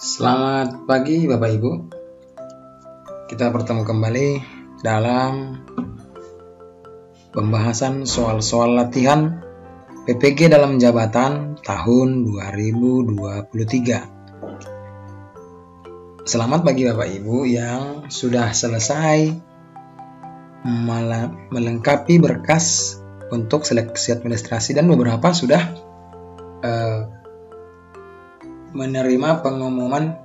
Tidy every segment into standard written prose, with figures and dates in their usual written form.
Selamat pagi Bapak Ibu. Kita bertemu kembali dalam pembahasan soal-soal latihan PPG dalam jabatan tahun 2023. Selamat bagi Bapak Ibu yang sudah selesai melengkapi berkas untuk seleksi administrasi dan beberapa sudah menerima pengumuman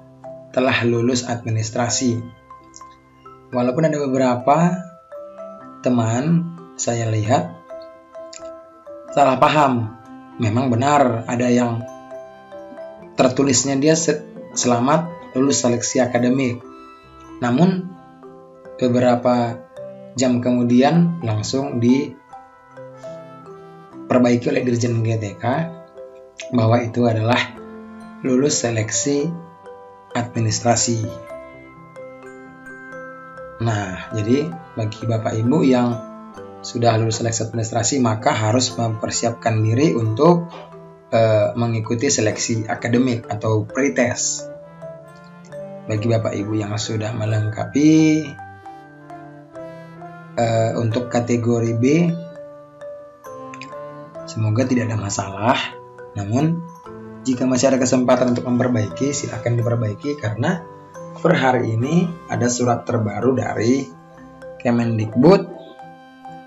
telah lulus administrasi. Walaupun ada beberapa teman saya lihat salah paham. Memang benar ada yang tertulisnya dia selamat lulus seleksi akademik. Namun beberapa jam kemudian langsung diperbaiki oleh Dirjen GTK bahwa itu adalah lulus seleksi administrasi. Nah, jadi bagi Bapak Ibu yang sudah lulus seleksi administrasi maka harus mempersiapkan diri untuk mengikuti seleksi akademik atau pretest. Bagi Bapak Ibu yang sudah melengkapi untuk kategori B, semoga tidak ada masalah. Namun jika masih ada kesempatan untuk memperbaiki, silakan diperbaiki karena per hari ini ada surat terbaru dari Kemendikbud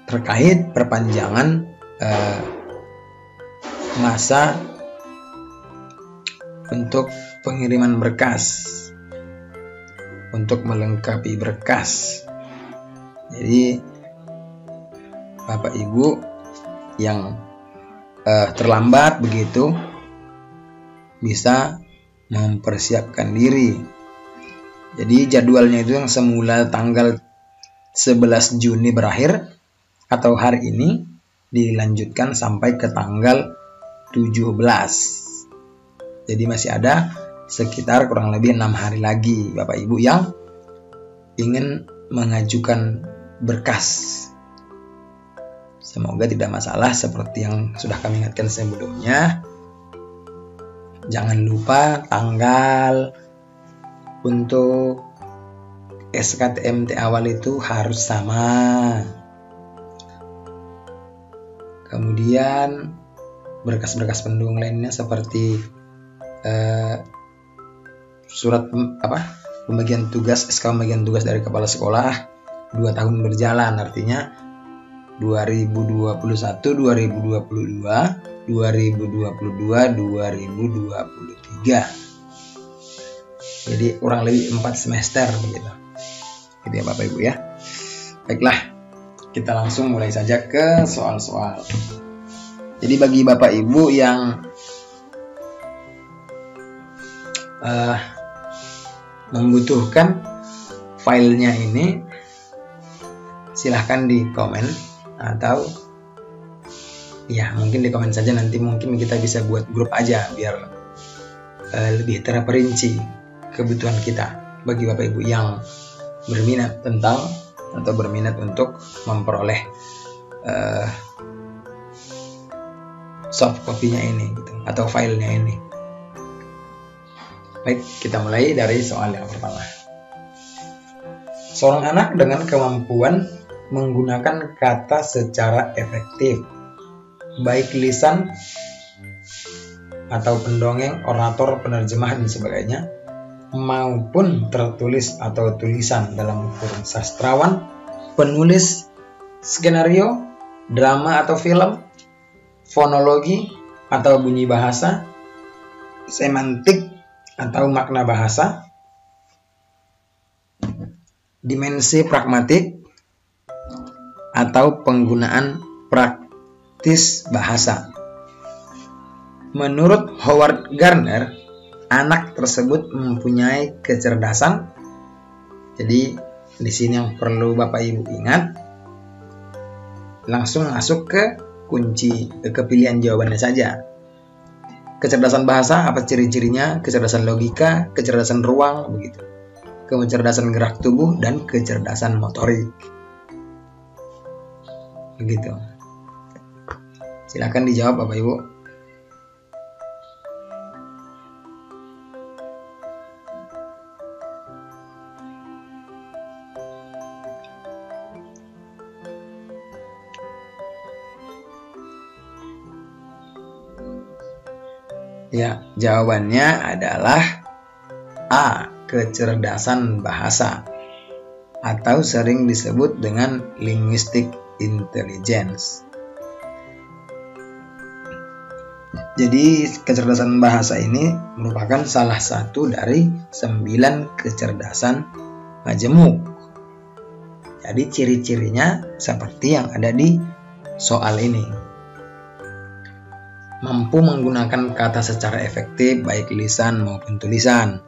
terkait perpanjangan masa untuk pengiriman berkas, untuk melengkapi berkas. Jadi Bapak Ibu yang terlambat begitu bisa mempersiapkan diri. Jadi jadwalnya itu yang semula tanggal 11 Juni berakhir atau hari ini dilanjutkan sampai ke tanggal 17. Jadi masih ada sekitar kurang lebih 6 hari lagi Bapak Ibu yang ingin mengajukan berkas. Semoga tidak masalah seperti yang sudah kami ingatkan sebelumnya. Jangan lupa tanggal untuk SKTMT awal itu harus sama. Kemudian berkas-berkas pendukung lainnya seperti surat pembagian tugas, SK pembagian tugas dari kepala sekolah 2 tahun berjalan, artinya 2021, 2022, 2022, 2023. Jadi kurang lebih 4 semester begitu. Gitu ya Bapak Ibu ya. Baiklah, kita langsung mulai saja ke soal-soal. Jadi bagi Bapak Ibu yang membutuhkan filenya ini, silahkan di komen atau ya mungkin di komen saja, nanti mungkin kita bisa buat grup aja biar lebih terperinci kebutuhan kita. Bagi Bapak Ibu yang berminat tentang atau berminat untuk memperoleh soft copy-nya ini gitu, atau filenya ini. Baik, kita mulai dari soal yang pertama. Seorang anak dengan kemampuan menggunakan kata secara efektif, baik lisan atau pendongeng, orator, penerjemah dan sebagainya, maupun tertulis atau tulisan dalam kurung sastrawan, penulis skenario, drama atau film, fonologi atau bunyi bahasa, semantik atau makna bahasa, dimensi pragmatik atau penggunaan praktis bahasa. Menurut Howard Gardner, anak tersebut mempunyai kecerdasan. Jadi di sini yang perlu Bapak Ibu ingat, langsung masuk ke kunci ke pilihan jawabannya saja. Kecerdasan bahasa, apa ciri-cirinya? Kecerdasan logika, kecerdasan ruang, begitu. Kecerdasan gerak tubuh dan kecerdasan motorik. Begitu. Silakan dijawab Bapak Ibu. Ya, jawabannya adalah A. Kecerdasan bahasa, atau sering disebut dengan linguistic intelligence. Jadi kecerdasan bahasa ini merupakan salah satu dari 9 kecerdasan majemuk. Jadi ciri-cirinya seperti yang ada di soal ini. Mampu menggunakan kata secara efektif baik lisan maupun tulisan.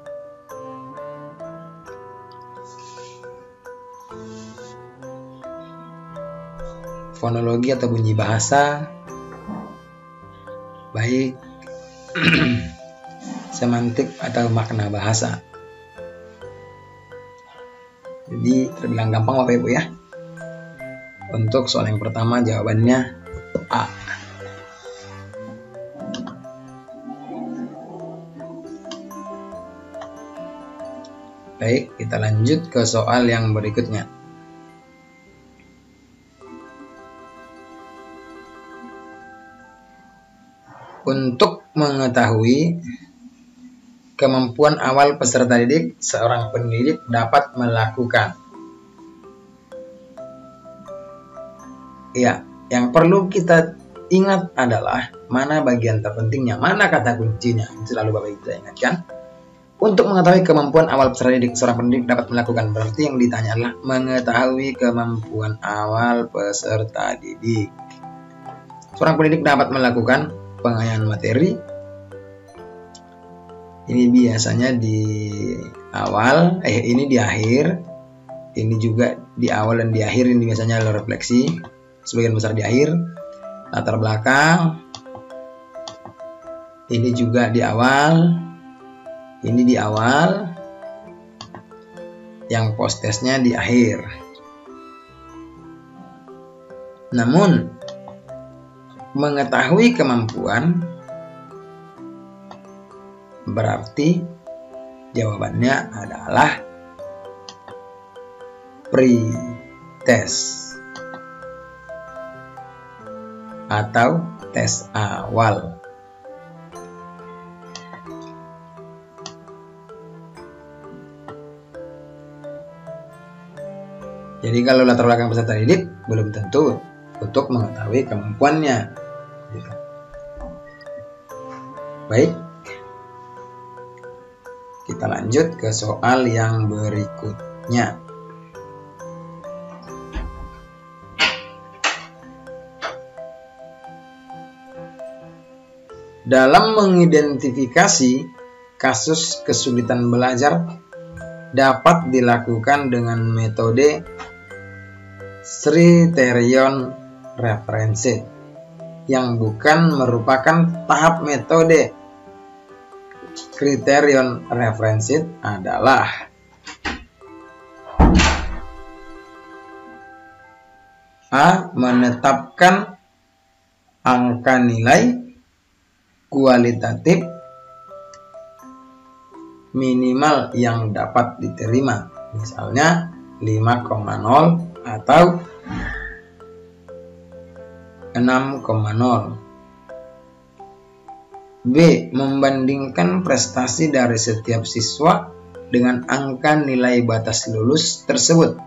Fonologi atau bunyi bahasa, baik semantik atau makna bahasa. Jadi terbilang gampang Bapak Ibu ya. Untuk soal yang pertama jawabannya A. Baik, kita lanjut ke soal yang berikutnya. Untuk mengetahui kemampuan awal peserta didik, seorang pendidik dapat melakukan. Ya, yang perlu kita ingat adalah mana bagian terpentingnya, mana kata kuncinya. Selalu Bapak Ibu saya ingatkan. Untuk mengetahui kemampuan awal peserta didik, seorang pendidik dapat melakukan. Berarti yang ditanya adalah mengetahui kemampuan awal peserta didik. Seorang pendidik dapat melakukan pengayaan materi. Ini biasanya di awal, ini di akhir. Ini juga di awal dan di akhir. Ini biasanya refleksi. Sebagian besar di akhir. Latar belakang. Ini juga di awal. Ini di awal. Yang post testnya di akhir. Namun mengetahui kemampuan berarti jawabannya adalah pre-test atau tes awal. Jadi kalau latar belakang peserta didik belum tentu untuk mengetahui kemampuannya. Baik, kita lanjut ke soal yang berikutnya. Dalam mengidentifikasi kasus kesulitan belajar dapat dilakukan dengan metode criterion reference yang bukan merupakan tahap metode. Criterion reference adalah A. Menetapkan angka nilai kualitatif minimal yang dapat diterima, misalnya 5,0 atau 6,0. B. Membandingkan prestasi dari setiap siswa dengan angka nilai batas lulus tersebut.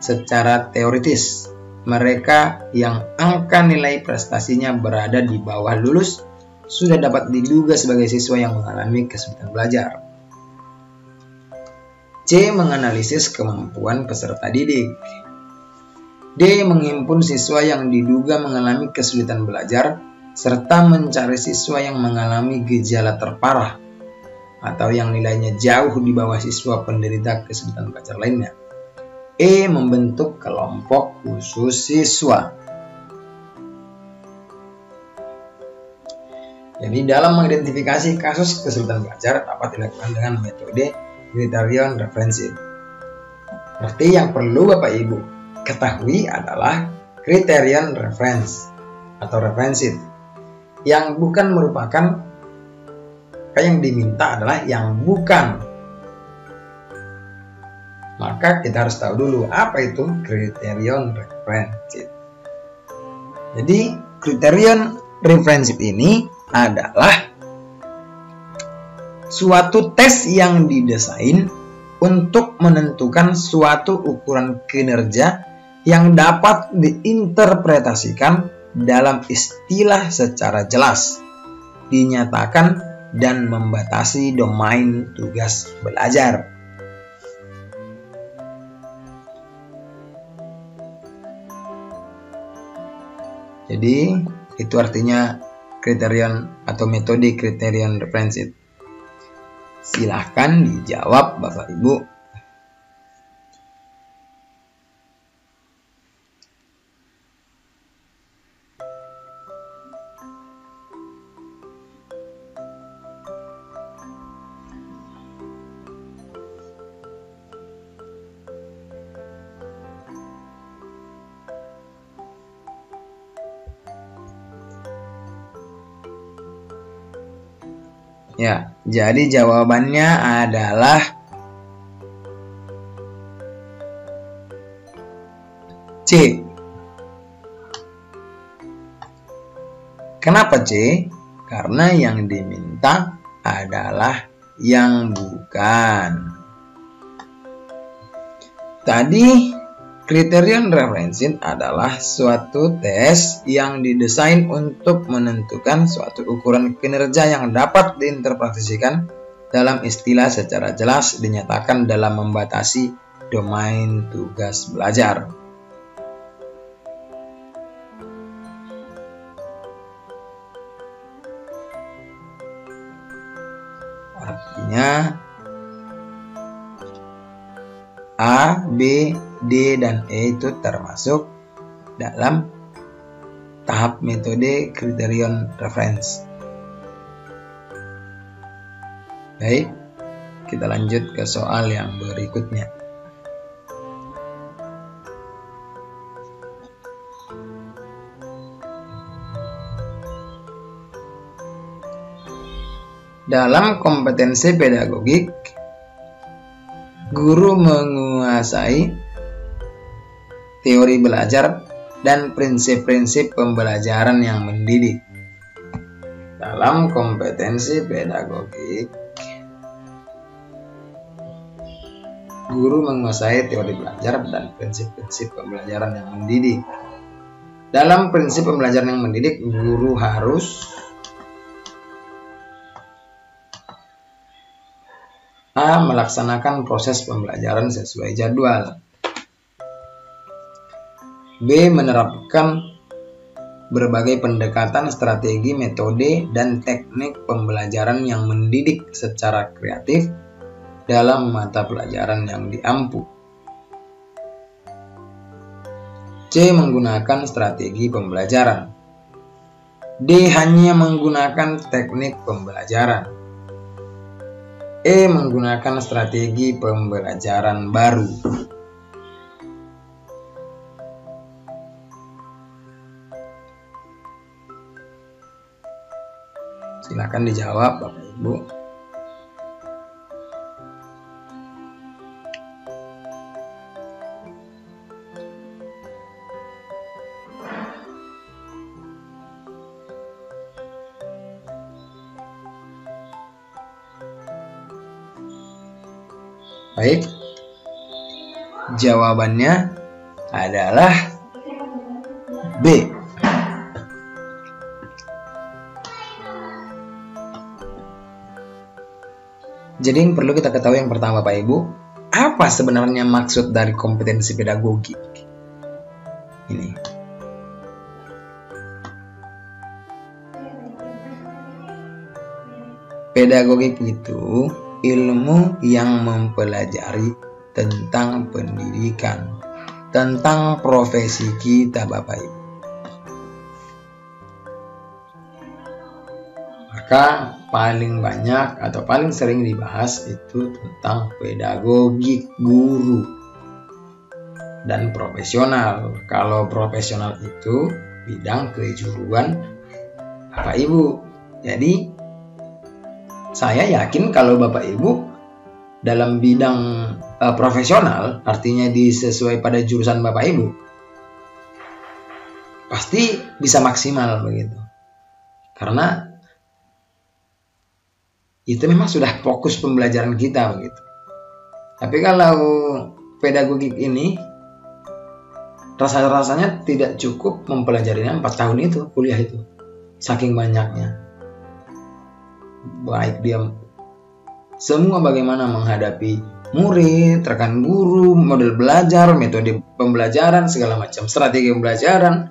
Secara teoritis, mereka yang angka nilai prestasinya berada di bawah lulus sudah dapat diduga sebagai siswa yang mengalami kesulitan belajar. C. Menganalisis kemampuan peserta didik. D. Menghimpun siswa yang diduga mengalami kesulitan belajar serta mencari siswa yang mengalami gejala terparah atau yang nilainya jauh di bawah siswa penderita kesulitan belajar lainnya. E. Membentuk kelompok khusus siswa. Jadi dalam mengidentifikasi kasus kesulitan belajar dapat dilakukan dengan metode criterion reference. Berarti yang perlu Bapak Ibu ketahui adalah criterion reference atau referensi yang bukan merupakan yang diminta adalah yang bukan. Maka kita harus tahu dulu apa itu criterion reference. Jadi criterion reference ini adalah suatu tes yang didesain untuk menentukan suatu ukuran kinerja yang dapat diinterpretasikan dalam istilah secara jelas, dinyatakan, dan membatasi domain tugas belajar. Jadi, itu artinya kriterion atau metode kriterion referensi. Silahkan dijawab Bapak Ibu. Ya, jadi jawabannya adalah C. Kenapa C? Karena yang diminta adalah yang bukan. Tadi kriterion referensi adalah suatu tes yang didesain untuk menentukan suatu ukuran kinerja yang dapat diinterpretasikan dalam istilah secara jelas, dinyatakan dalam membatasi domain tugas belajar. Artinya A, B, D, dan E itu termasuk dalam tahap metode kriterion reference. Baik, kita lanjut ke soal yang berikutnya. Dalam kompetensi pedagogik, guru menguasai teori belajar dan prinsip-prinsip pembelajaran yang mendidik. Dalam kompetensi pedagogik, guru menguasai teori belajar dan prinsip-prinsip pembelajaran yang mendidik. Dalam prinsip pembelajaran yang mendidik, guru harus A. Melaksanakan proses pembelajaran sesuai jadwal. B. Menerapkan berbagai pendekatan, strategi, metode, dan teknik pembelajaran yang mendidik secara kreatif dalam mata pelajaran yang diampu. C. Menggunakan strategi pembelajaran. D. Hanya menggunakan teknik pembelajaran. E. Menggunakan strategi pembelajaran baru. Silakan dijawab Bapak Ibu. Baik, jawabannya adalah B. Jadi yang perlu kita ketahui yang pertama Bapak Ibu, apa sebenarnya maksud dari kompetensi pedagogik? Ini. Pedagogik itu ilmu yang mempelajari tentang pendidikan, tentang profesi kita Bapak Ibu. Maka paling banyak atau paling sering dibahas itu tentang pedagogik guru dan profesional. Kalau profesional itu bidang kejuruan Bapak Ibu. Jadi saya yakin kalau Bapak Ibu dalam bidang profesional, artinya disesuai pada jurusan Bapak Ibu, pasti bisa maksimal begitu. Karena itu memang sudah fokus pembelajaran kita begitu. Tapi kalau pedagogik ini rasanya tidak cukup mempelajarinya 4 tahun itu, kuliah itu, saking banyaknya. Baik dia semua bagaimana menghadapi murid, rekan guru, model belajar, metode pembelajaran, segala macam strategi pembelajaran,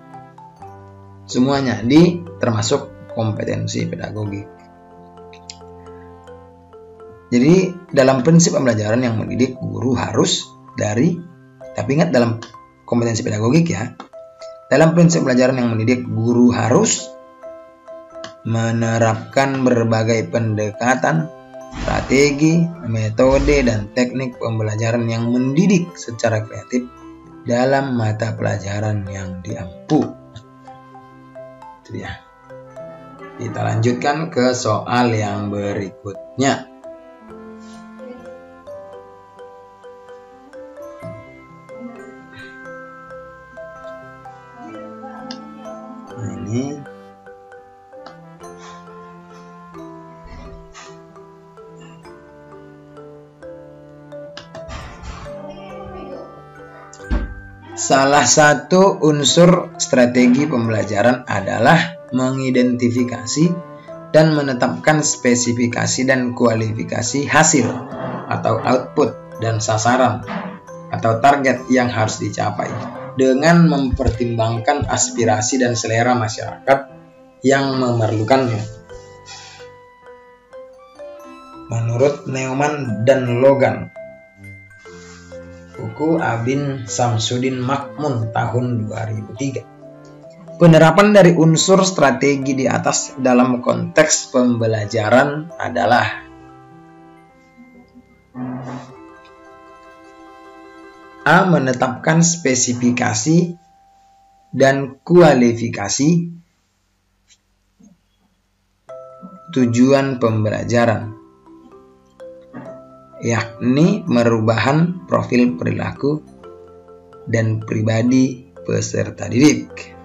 semuanya termasuk kompetensi pedagogik. Jadi dalam prinsip pembelajaran yang mendidik, guru harus tapi ingat dalam kompetensi pedagogik ya, dalam prinsip pembelajaran yang mendidik, guru harus menerapkan berbagai pendekatan, strategi, metode, dan teknik pembelajaran yang mendidik secara kreatif dalam mata pelajaran yang diampu. Itu dia. Kita lanjutkan ke soal yang berikutnya. Ini salah satu unsur strategi pembelajaran adalah mengidentifikasi dan menetapkan spesifikasi dan kualifikasi hasil atau output dan sasaran atau target yang harus dicapai dengan mempertimbangkan aspirasi dan selera masyarakat yang memerlukannya. Menurut Neumann dan Logan, buku Abin Samsudin Makmun tahun 2003. Penerapan dari unsur strategi di atas dalam konteks pembelajaran adalah A. Menetapkan spesifikasi dan kualifikasi tujuan pembelajaran, yakni merubahan profil perilaku dan pribadi peserta didik.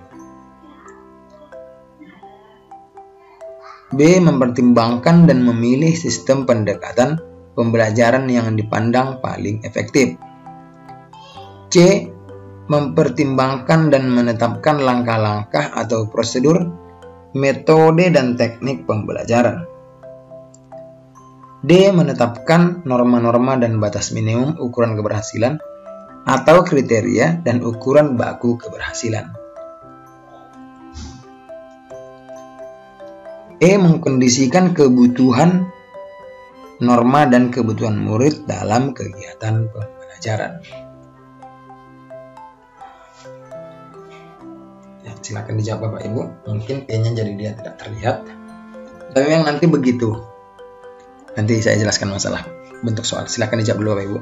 B. Mempertimbangkan dan memilih sistem pendekatan pembelajaran yang dipandang paling efektif. C. Mempertimbangkan dan menetapkan langkah-langkah atau prosedur, metode, dan teknik pembelajaran. D. Menetapkan norma-norma dan batas minimum ukuran keberhasilan atau kriteria dan ukuran baku keberhasilan. E. Mengkondisikan kebutuhan, norma, dan kebutuhan murid dalam kegiatan pembelajaran. Silakan dijawab Bapak Ibu. Mungkin E-nya jadi dia tidak terlihat, tapi memang nanti begitu. Nanti saya jelaskan masalah bentuk soal. Silakan dijawab dulu Bapak Ibu.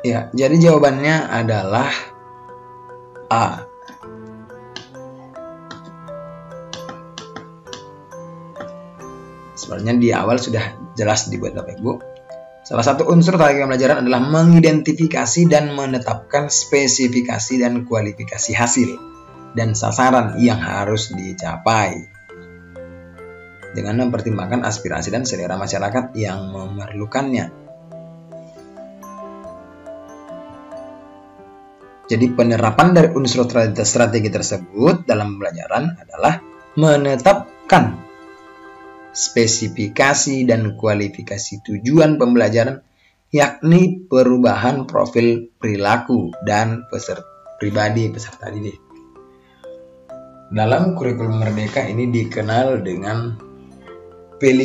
Ya, jadi jawabannya adalah A. Sebenarnya di awal sudah jelas dibuat Bapak Ibu. Salah satu unsur strategi pembelajaran adalah mengidentifikasi dan menetapkan spesifikasi dan kualifikasi hasil dan sasaran yang harus dicapai dengan mempertimbangkan aspirasi dan selera masyarakat yang memerlukannya. Jadi penerapan dari unsur strategi tersebut dalam pembelajaran adalah menetapkan spesifikasi dan kualifikasi tujuan pembelajaran, yakni perubahan profil perilaku dan pribadi peserta didik. Dalam kurikulum Merdeka ini dikenal dengan P5,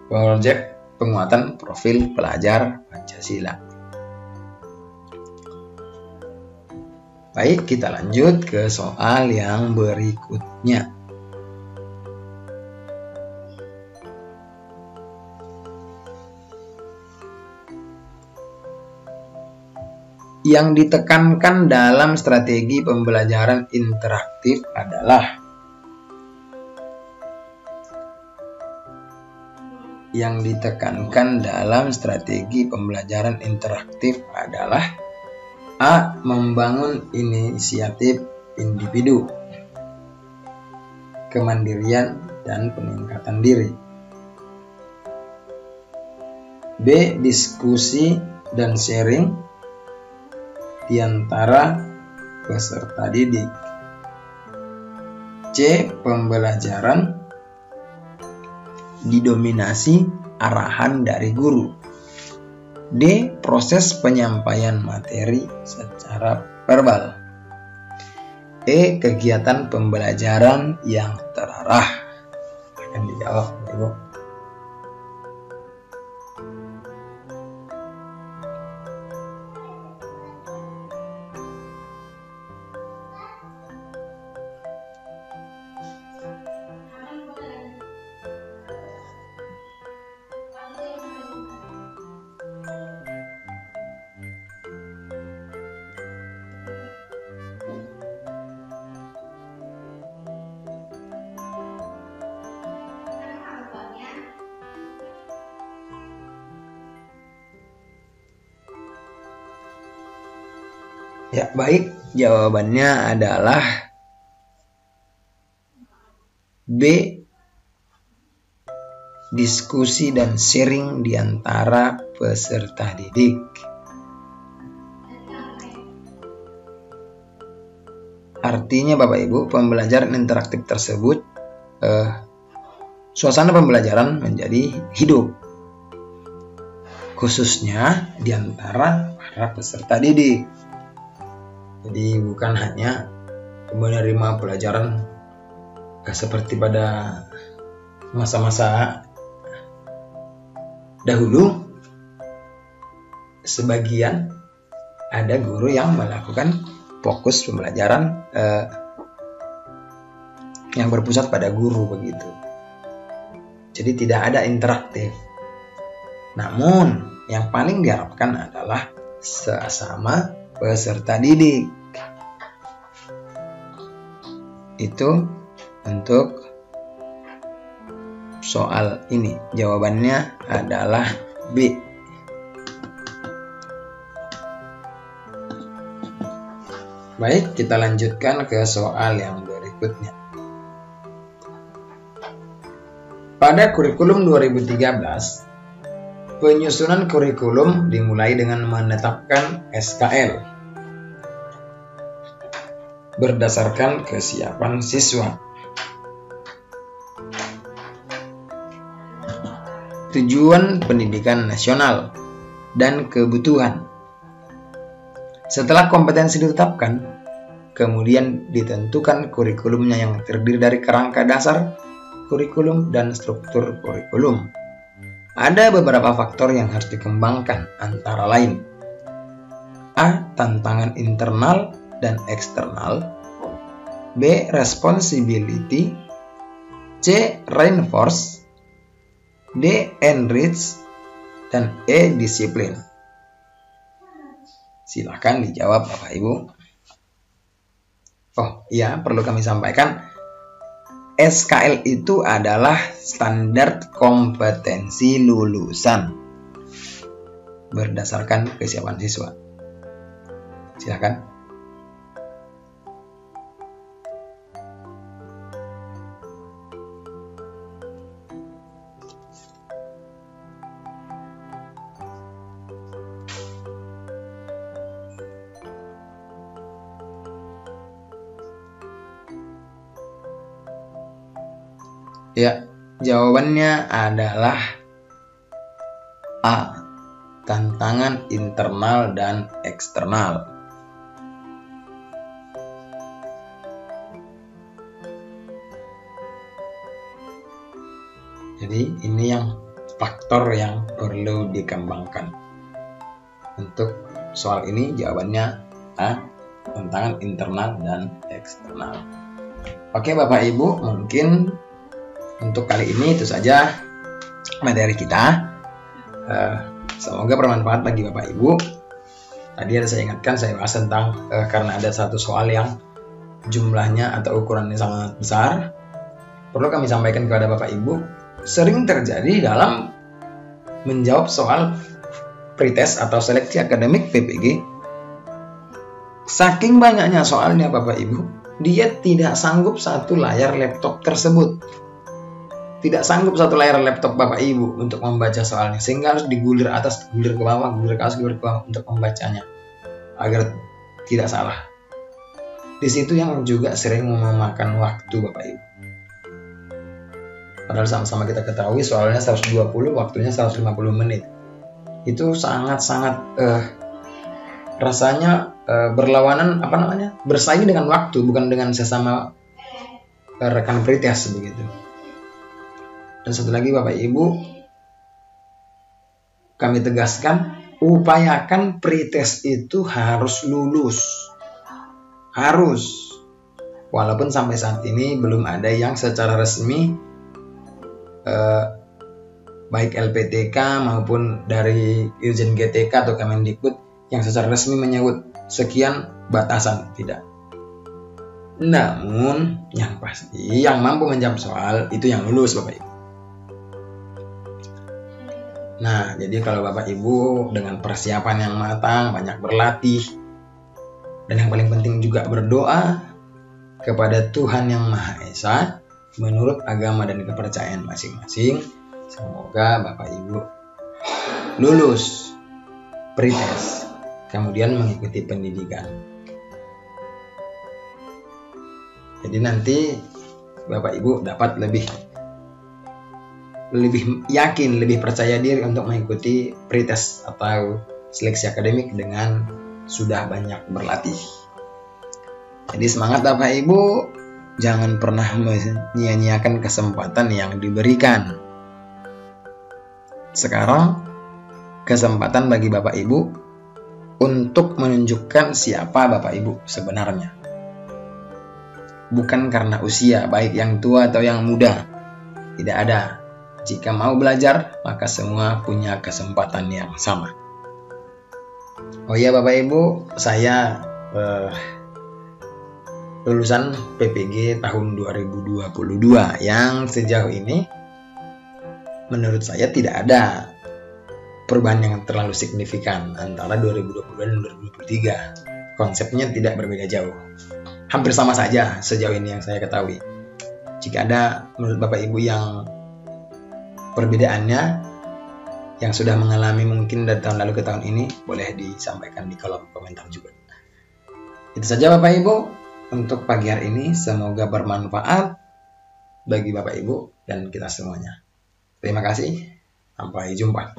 Proyek Penguatan Profil Pelajar Pancasila. Baik, kita lanjut ke soal yang berikutnya. Yang ditekankan dalam strategi pembelajaran interaktif adalah A. Membangun inisiatif individu, kemandirian, dan peningkatan diri. B. Diskusi dan sharing di antara peserta didik. C. Pembelajaran didominasi arahan dari guru. D. Proses penyampaian materi secara verbal. E. Kegiatan pembelajaran yang terarah. Akan dijawab, Ibu. Ya, baik. Jawabannya adalah B. Diskusi dan sharing di antara peserta didik. Artinya Bapak Ibu, pembelajaran interaktif tersebut suasana pembelajaran menjadi hidup, khususnya di antara para peserta didik. Jadi bukan hanya menerima pelajaran seperti pada masa-masa dahulu. Sebagian ada guru yang melakukan fokus pembelajaran yang berpusat pada guru begitu. Jadi tidak ada interaktif. Namun yang paling diharapkan adalah sesama peserta didik. Itu untuk soal ini. Jawabannya adalah B. Baik, kita lanjutkan ke soal yang berikutnya. Pada kurikulum 2013, penyusunan kurikulum dimulai dengan menetapkan SKL berdasarkan kesiapan siswa, tujuan pendidikan nasional, dan kebutuhan. Setelah kompetensi ditetapkan, kemudian ditentukan kurikulumnya yang terdiri dari kerangka dasar kurikulum dan struktur kurikulum. Ada beberapa faktor yang harus dikembangkan, antara lain A. Tantangan internal dan eksternal. B. Responsibility. C. Reinforce. D. Enrich. Dan E. Disiplin. Silakan dijawab Bapak Ibu. Oh iya, perlu kami sampaikan, SKL itu adalah standar kompetensi lulusan berdasarkan kesiapan siswa. Silakan. Ya, jawabannya adalah A. Tantangan internal dan eksternal. Jadi ini yang faktor yang perlu dikembangkan. Untuk soal ini jawabannya A. Tantangan internal dan eksternal. Oke Bapak Ibu, mungkin untuk kali ini itu saja materi kita. Semoga bermanfaat bagi Bapak Ibu. Tadi ada saya ingatkan, saya bahas tentang karena ada satu soal yang jumlahnya atau ukurannya sangat besar. Perlu kami sampaikan kepada Bapak Ibu, sering terjadi dalam menjawab soal pretest atau seleksi akademik PPG. Saking banyaknya soalnya Bapak Ibu, dia tidak sanggup satu layar laptop tersebut. Tidak sanggup satu layar laptop Bapak Ibu untuk membaca soalnya, sehingga harus digulir atas, gulir ke bawah, gulir ke atas, gulir ke bawah untuk membacanya agar tidak salah. Di situ yang juga sering memakan waktu Bapak Ibu. Padahal sama-sama kita ketahui soalnya 120, waktunya 150 menit. Itu sangat-sangat rasanya berlawanan, bersaing dengan waktu, bukan dengan sesama rekan pretest begitu. Dan satu lagi Bapak Ibu, kami tegaskan, upayakan pretest itu harus lulus. Harus. Walaupun sampai saat ini belum ada yang secara resmi baik LPTK maupun dari Irjen GTK atau Kemendikbud yang secara resmi menyebut sekian batasan, tidak. Namun yang pasti yang mampu menjawab soal itu yang lulus Bapak Ibu. Nah, jadi kalau Bapak Ibu dengan persiapan yang matang, banyak berlatih, dan yang paling penting juga berdoa kepada Tuhan Yang Maha Esa menurut agama dan kepercayaan masing-masing, semoga Bapak Ibu lulus pretest, kemudian mengikuti pendidikan. Jadi nanti Bapak Ibu dapat lebih yakin, lebih percaya diri untuk mengikuti pretest atau seleksi akademik dengan sudah banyak berlatih. Jadi semangat Bapak Ibu, jangan pernah menyia-nyiakan kesempatan yang diberikan. Sekarang kesempatan bagi Bapak Ibu untuk menunjukkan siapa Bapak Ibu sebenarnya. Bukan karena usia, baik yang tua atau yang muda. Tidak ada. Jika mau belajar, maka semua punya kesempatan yang sama. Oh iya Bapak Ibu, saya lulusan PPG tahun 2022 yang sejauh ini menurut saya tidak ada perubahan yang terlalu signifikan antara 2022 dan 2023. Konsepnya tidak berbeda jauh. Hampir sama saja sejauh ini yang saya ketahui. Jika ada menurut Bapak Ibu yang perbedaannya, yang sudah mengalami mungkin dari tahun lalu ke tahun ini, boleh disampaikan di kolom komentar juga. Itu saja Bapak Ibu untuk pagi hari ini, semoga bermanfaat bagi Bapak Ibu dan kita semuanya. Terima kasih, sampai jumpa.